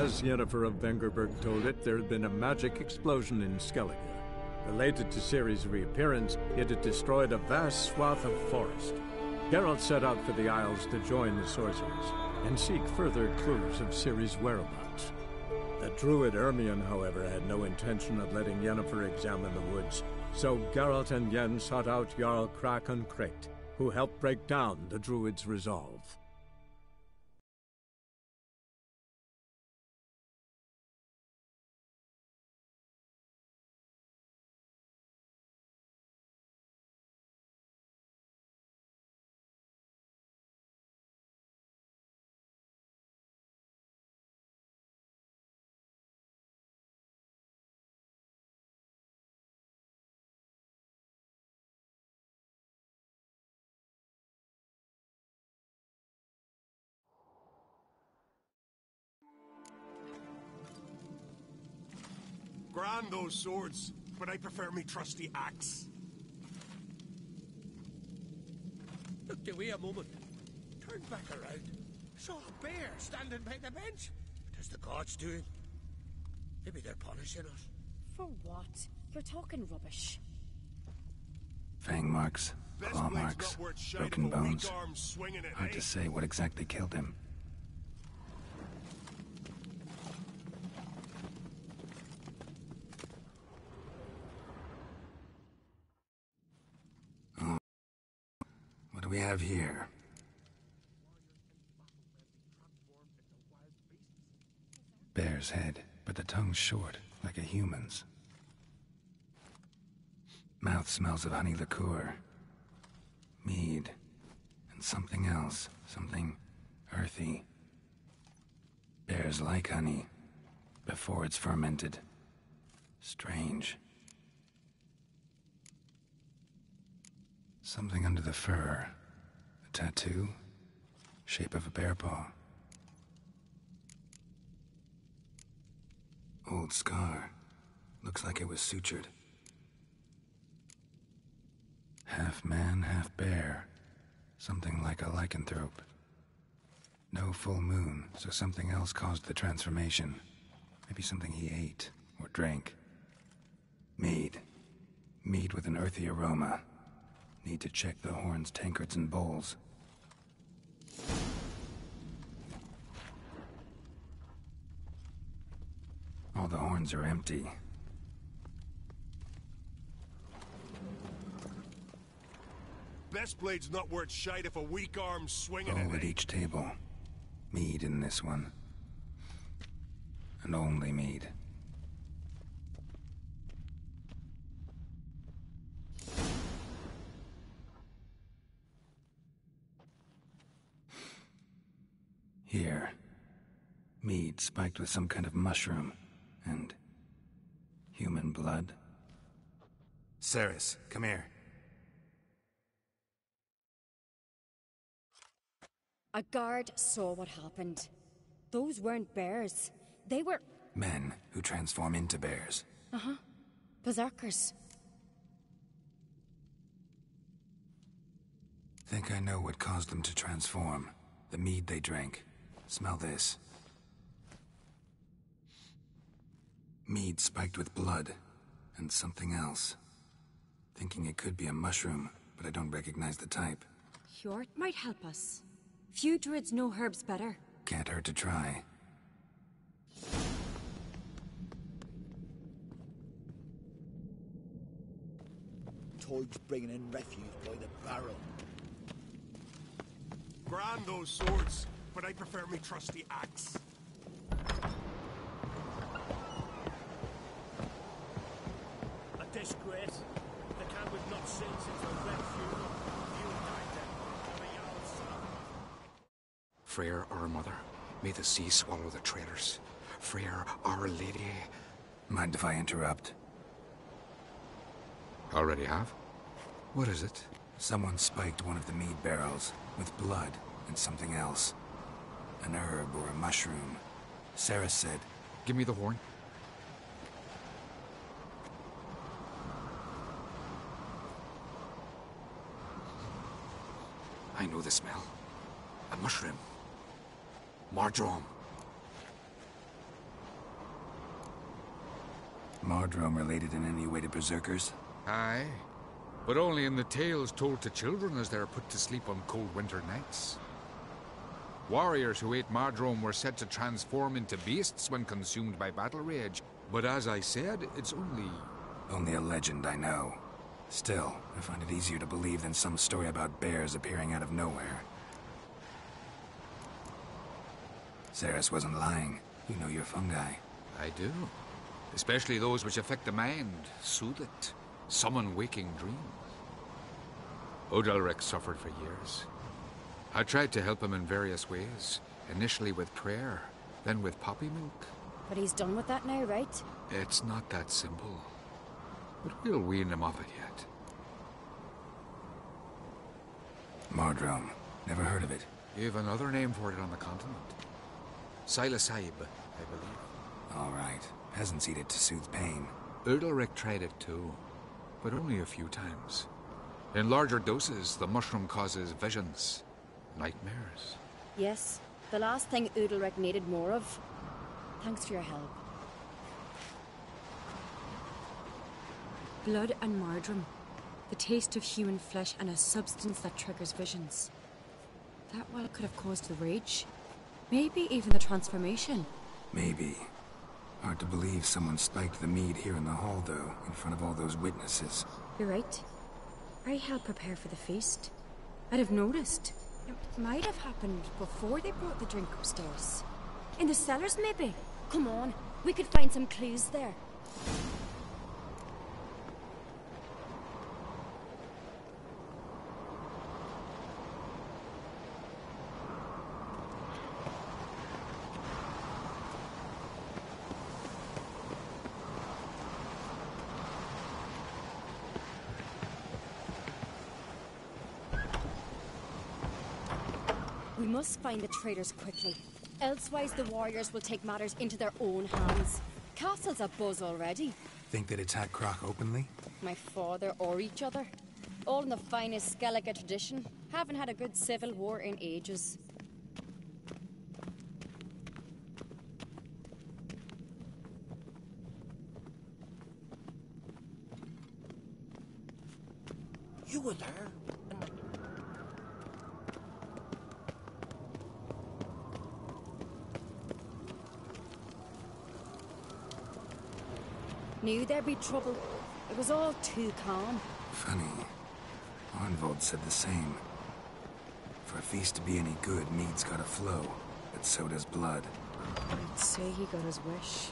As Yennefer of Vengerberg told it, there had been a magic explosion in Skellige. Related to Ciri's reappearance, it had destroyed a vast swath of forest. Geralt set out for the Isles to join the sorcerers, and seek further clues of Ciri's whereabouts. The druid Ermion, however, had no intention of letting Yennefer examine the woods, so Geralt and Yen sought out Jarl Krakon Krayt, who helped break down the druid's resolve. Grand those swords, but I prefer me trusty axe. Look, do we a moment. Turn back around. Saw a bear standing by the bench. What is the gods doing? Maybe they're punishing us. For what? You're talking rubbish. Fang marks, claw marks, broken bones. Hard to say what exactly killed him. What do we have here? Bear's head, but the tongue's short, like a human's. Mouth smells of honey liqueur. Mead. And something else. Something earthy. Bears like honey, before it's fermented. Strange. Something under the fur. A tattoo? Shape of a bear paw. Old scar. Looks like it was sutured. Half man, half bear. Something like a lycanthrope. No full moon, so something else caused the transformation. Maybe something he ate or drank. Mead. Mead with an earthy aroma. Need to check the horns, tankards, and bowls. All the horns are empty. Best blade's not worth shite if a weak arm's swinging Bowl it. at each table. Mead in this one. And only mead. Here. Mead spiked with some kind of mushroom. And human blood. Cerys, come here. A guard saw what happened. Those weren't bears. They were... Men who transform into bears. Uh-huh. Berserkers. Think I know what caused them to transform. The mead they drank. Smell this. Mead spiked with blood. And something else. Thinking it could be a mushroom, but I don't recognize the type. Hjort might help us. Few druids know herbs better. Can't hurt to try. Toid's bringing in refuse by the barrel. Grand those swords, but I prefer me trusty axe. A disgrace. The camp we've not seen since the Red Funeral. You died then. The Jarl's son. Freyr, our mother, may the sea swallow the traitors. Freyr, our lady. Mind if I interrupt? Already have? What is it? Someone spiked one of the mead barrels with blood and something else. An herb or a mushroom. Cerys said... Give me the horn. I know the smell. A mushroom. Marjoram. Mardrome related in any way to berserkers? Aye, but only in the tales told to children as they're put to sleep on cold winter nights. Warriors who ate Mardrome were said to transform into beasts when consumed by battle rage, but as I said, it's only... Only a legend, I know. Still, I find it easier to believe than some story about bears appearing out of nowhere. Ceres wasn't lying. You know your fungi. I do. Especially those which affect the mind, soothe it, summon waking dreams. Odalric suffered for years. I tried to help him in various ways, initially with prayer, then with poppy milk. But he's done with that now, right? It's not that simple. But we'll wean him off it yet. Mardrome. Never heard of it. You've another name for it on the continent. Silasib, I believe. All right. Peasants eat it to soothe pain. Udalric tried it too, but only a few times. In larger doses, the mushroom causes visions, nightmares. Yes, the last thing Udalric needed more of. Thanks for your help. Blood and Mardrome. The taste of human flesh and a substance that triggers visions. That well could have caused the rage. Maybe even the transformation. Maybe. Hard to believe someone spiked the mead here in the hall, though, in front of all those witnesses. You're right. I helped prepare for the feast. I'd have noticed. It might have happened before they brought the drink upstairs. In the cellars, maybe? Come on, we could find some clues there. We must find the traitors quickly. Elsewise, the warriors will take matters into their own hands. Castle's abuzz already. Think they'd attack Croc openly? My father or each other. All in the finest Skellige tradition. Haven't had a good civil war in ages. You were there. Knew there'd be trouble. It was all too calm. Funny. Arnvold said the same. For a feast to be any good, mead's gotta flow, but so does blood. I'd say he got his wish.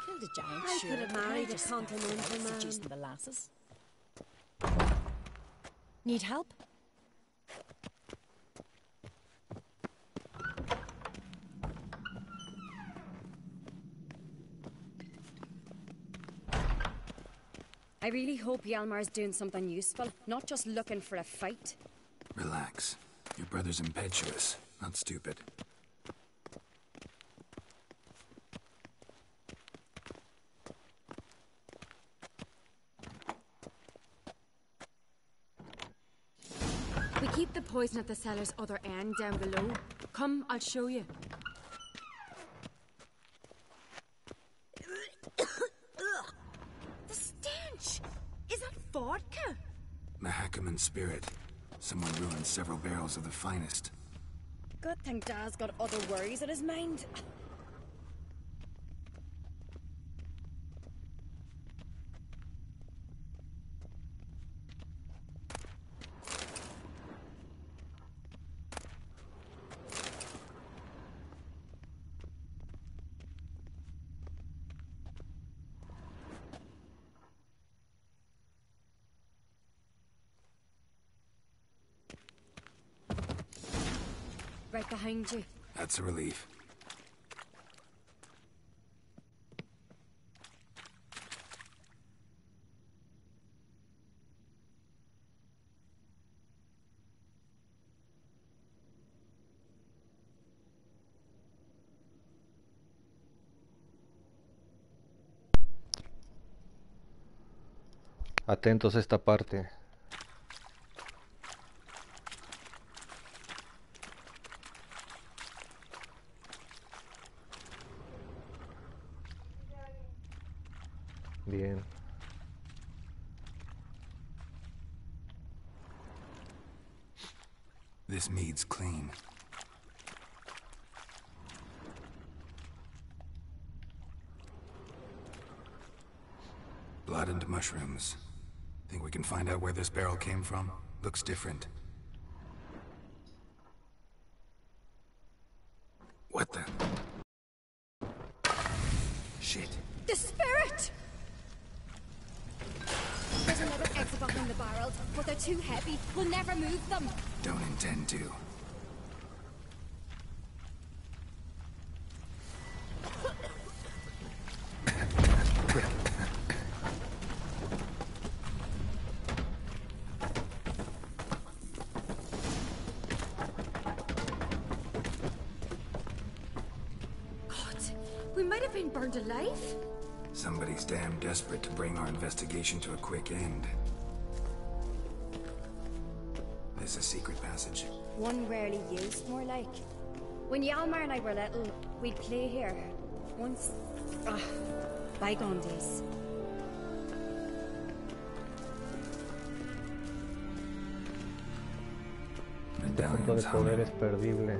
Killed a giant, I sure. could have married a Just continental man. seducing the lasses. Need help? I really hope Hjalmar's doing something useful, not just looking for a fight. Relax. Your brother's impetuous, not stupid. We keep the poison at the cellar's other end down below. Come, I'll show you. The stench! Is that vodka? Mahakaman spirit. Someone ruined several barrels of the finest. Good thing Dad's got other worries on his mind. Right behind you. That's a relief. Atentos a esta parte. Bien. This mead's clean. Blood and mushrooms. Think we can find out where this barrel came from? Looks different. What the? Shit. The spirit! There's another exit behind the barrels, but they're too heavy. We'll never move them. Don't intend to. We might have been burned alive. Somebody's damn desperate to bring our investigation to a quick end. This a secret passage? One rarely used, more like. When Yalmar and I were little, we'd play here. Once... bygone days. El punto de poder es perdible.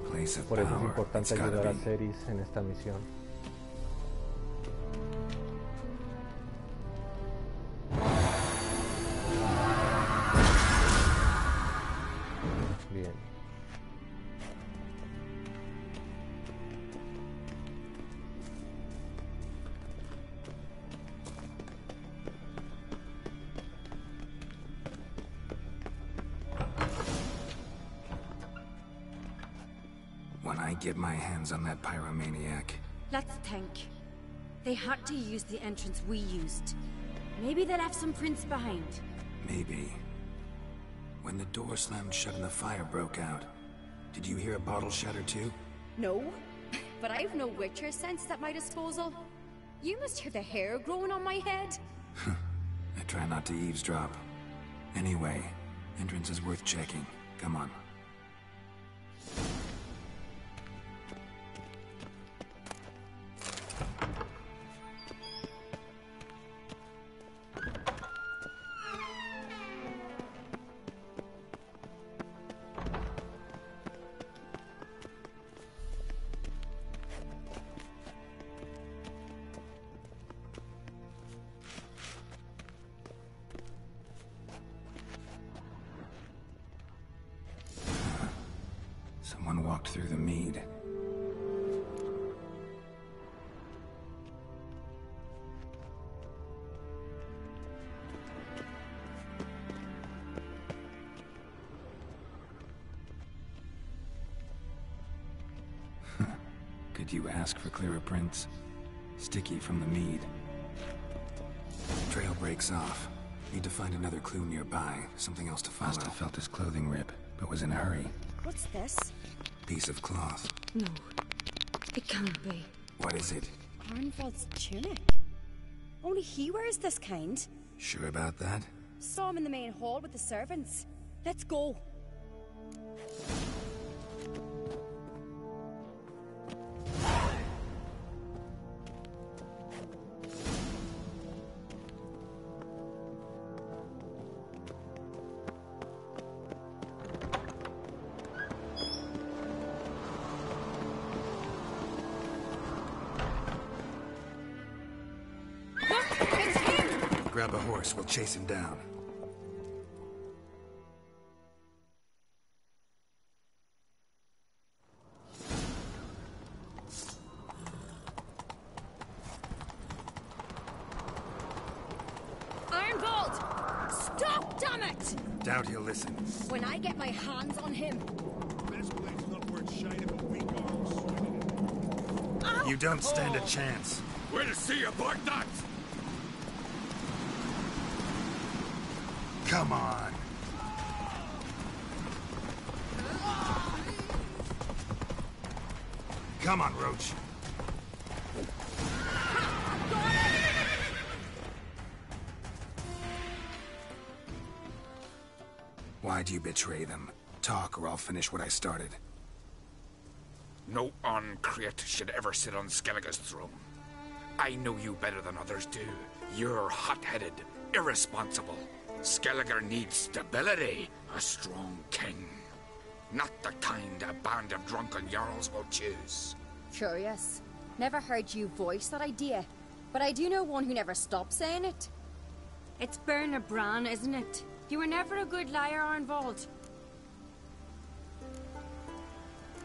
Por eso es importante ayudar a Ceres en esta misión. Bien. When I get my hands on that pyromaniac... Let's think. They had to use the entrance we used. Maybe they left some prints behind. Maybe. When the door slammed shut and the fire broke out, did you hear a bottle shatter too? No, but I've no Witcher sense at my disposal. You must hear the hair growing on my head. I try not to eavesdrop. Anyway, entrance is worth checking. Come on. Someone walked through the mead. Could you ask for clearer prints? Sticky from the mead. Trail breaks off. Need to find another clue nearby. Something else to follow. Must have felt his clothing rip, but was in a hurry. What's this? Piece of cloth. No, it can't be. What is it? Arnvald's tunic. Only he wears this kind. Sure about that? Saw him in the main hall with the servants. Let's go. Grab a horse, we'll chase him down. Arnvald! Stop, damn it! Doubt he'll listen. When I get my hands on him... Best blade's not worth shite if a weak arm's swinging it. You don't stand a chance. We'll see about that! Come on. Come on, Roach. Why'd you betray them? Talk, or I'll finish what I started. No Arncreate should ever sit on Skellige's throne. I know you better than others do. You're hot-headed, irresponsible. Skellige needs stability, a strong king. Not the kind a band of drunken jarls will choose. Curious. Never heard you voice that idea, but I do know one who never stops saying it. It's Berna Bran, isn't it? You were never a good liar, Arnvald.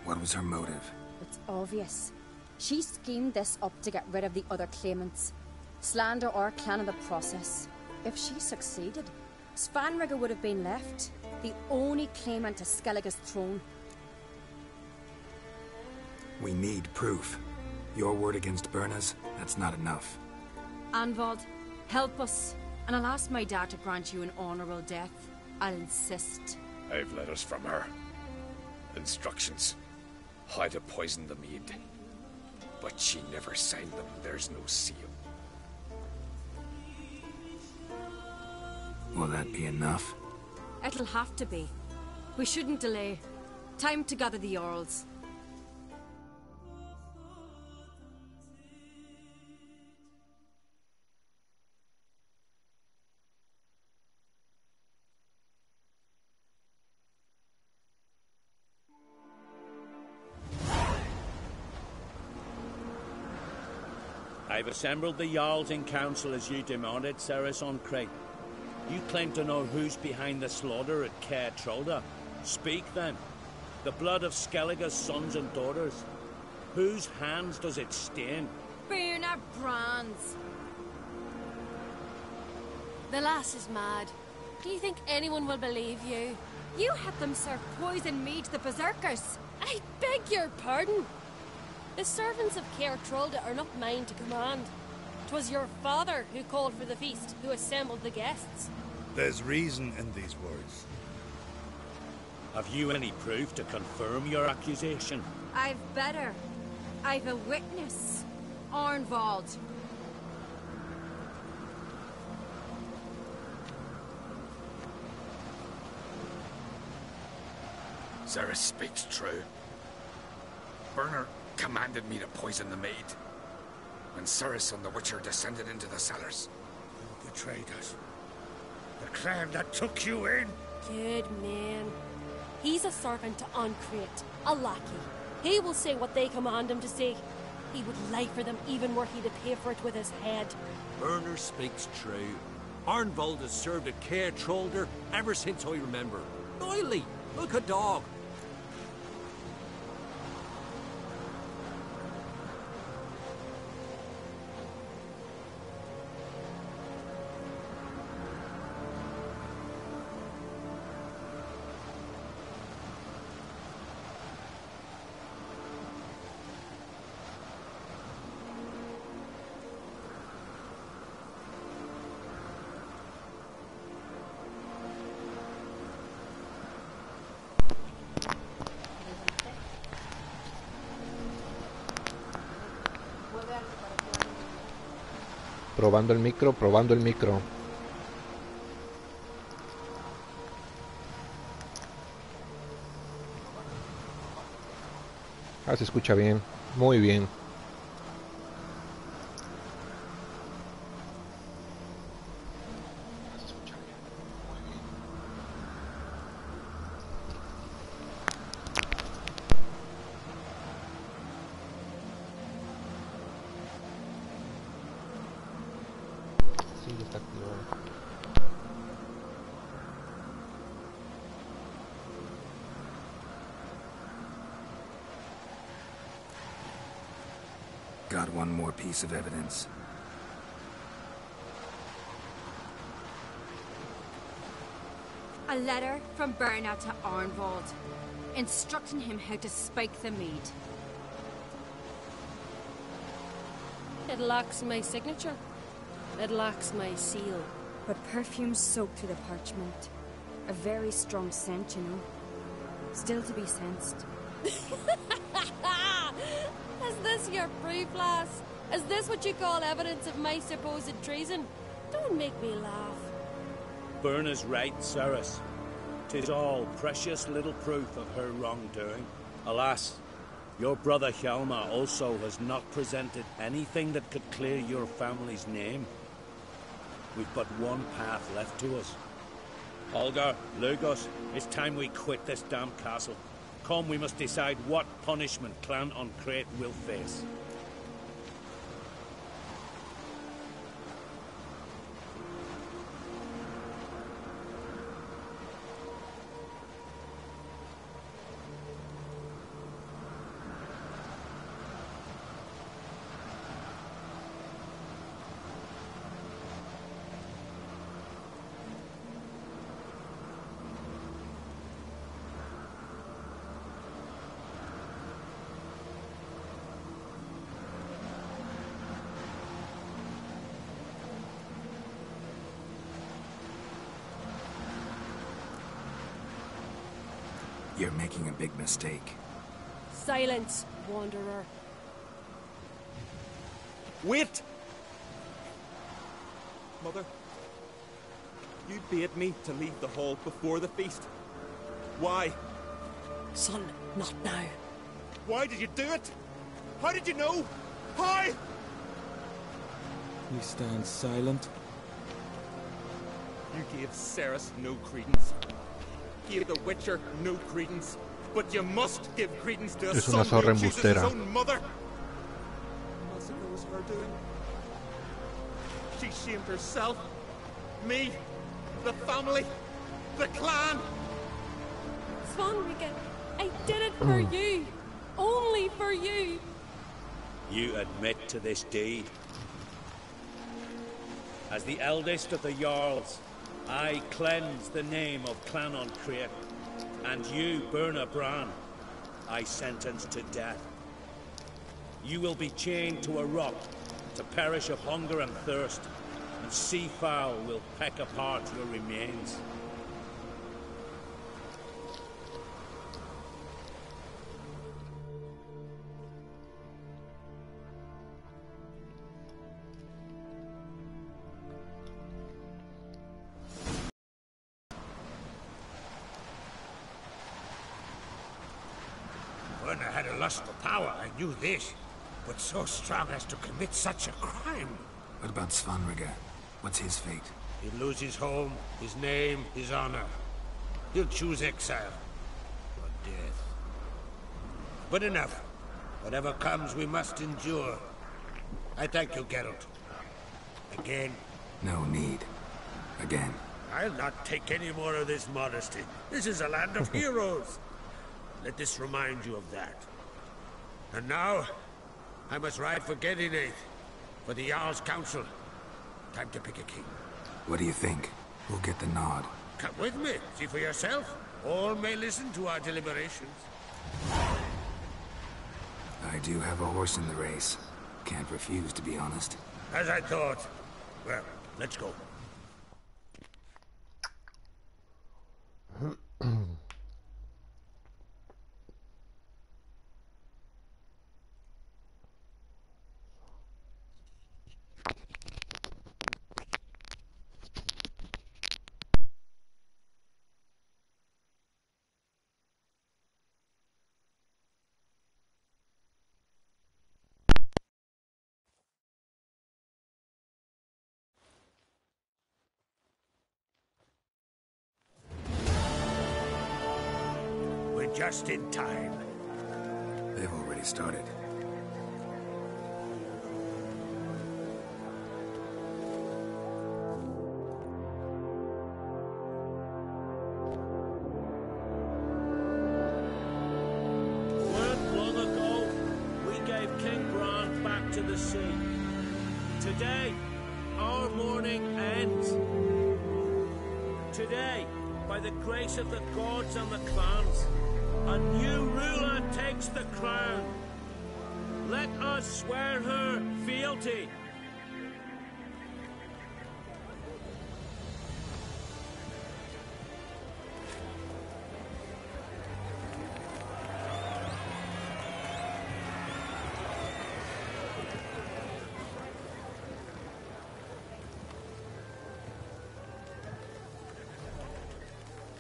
What was her motive? It's obvious. She schemed this up to get rid of the other claimants. Slander our clan in the process. If she succeeded, Svanrige would have been left, the only claimant to Skellige's throne. We need proof. Your word against Berna's, that's not enough. Arnvald, help us, and I'll ask my dad to grant you an honorable death. I'll insist. I've letters from her. Instructions. How to poison the mead. But she never signed them. There's no seal. Will that be enough? It'll have to be. We shouldn't delay. Time to gather the Jarls. I've assembled the Jarls in council as you demanded, Cerys Arncreate. You claim to know who's behind the slaughter at Caer Trolda. Speak then. The blood of Skellige's sons and daughters. Whose hands does it stain? Berna Bran's. The lass is mad. Do you think anyone will believe you? You had them serve poison mead to the berserkers. I beg your pardon. The servants of Caer Trolda are not mine to command. 'Twas your father who called for the feast, who assembled the guests. There's reason in these words. Have you any proof to confirm your accusation? I've better. I've a witness. Arnvald. Cerys speaks true. Berna commanded me to poison the maid. When Cerys and the Witcher descended into the cellars. Who betrayed us? The clan that took you in? Good man. He's a servant to Arncreate, a lackey. He will say what they command him to say. He would lie for them even were he to pay for it with his head. Berna speaks true. Arnvald has served at Caer Trolda ever since I remember. Oily, look a dog. Probando el micro, probando el micro. Ah, se escucha bien, muy bien. Got one more piece of evidence. A letter from Berna to Arnvald, instructing him how to spike the mead. It lacks my signature. It lacks my seal. But perfume soaked through the parchment. A very strong scent, you know. Still to be sensed. Is this your proof, lass? Is this what you call evidence of my supposed treason? Don't make me laugh. Berna's right, Cerys. 'Tis all precious little proof of her wrongdoing. Alas, your brother Hjalmar also has not presented anything that could clear your family's name. We've but one path left to us. Holger, Lugos, it's time we quit this damn castle. Come, we must decide what punishment Clan on Crete will face. You're making a big mistake. Silence, Wanderer. Wait! Mother, you bade me to leave the hall before the feast. Why? Son, not now. Why did you do it? How did you know? How? You stand silent. You gave Cerys no credence. Gave the Witcher no credence. But you must give credence to a son who chooses his own mother. Massacre was her doing. She shamed herself, me, the family, the clan. Svanrige, I did it for you. Only for you. You admit to this deed. As the eldest of the Jarls, I cleanse the name of Clan on Crete, and you, Birna Bran, I sentence to death. You will be chained to a rock to perish of hunger and thirst, and sea fowl will peck apart your remains. When I had a lust for power, I knew this. But so strong as to commit such a crime. What about Svanrige? What's his fate? He'll lose his home, his name, his honor. He'll choose exile. Or death. But enough. Whatever comes, we must endure. I thank you, Geralt. Again. No need. Again. I'll not take any more of this modesty. This is a land of heroes. Let this remind you of that. And now, I must ride for Gedinath, for the Jarl's Council. Time to pick a king. What do you think? Who'll get the nod? Come with me, see for yourself. All may listen to our deliberations. I do have a horse in the race. Can't refuse, to be honest. As I thought. Well, let's go. Just in time. They've already started. Long ago, we gave King Bran back to the sea. Today, our mourning ends. Today, by the grace of the gods and the clans, a new ruler takes the crown. Let us swear her fealty.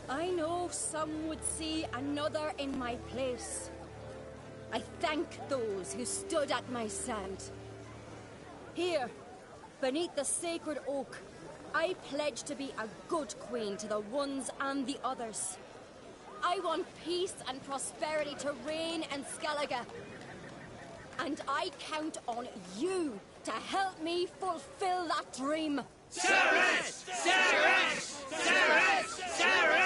I I know some would see another in my place. I thank those who stood at my side. Here, beneath the sacred oak, I pledge to be a good queen to the ones and the others. I want peace and prosperity to reign in Skellige. And I count on you to help me fulfill that dream. Cerys! Cerys! Cerys! Cerys!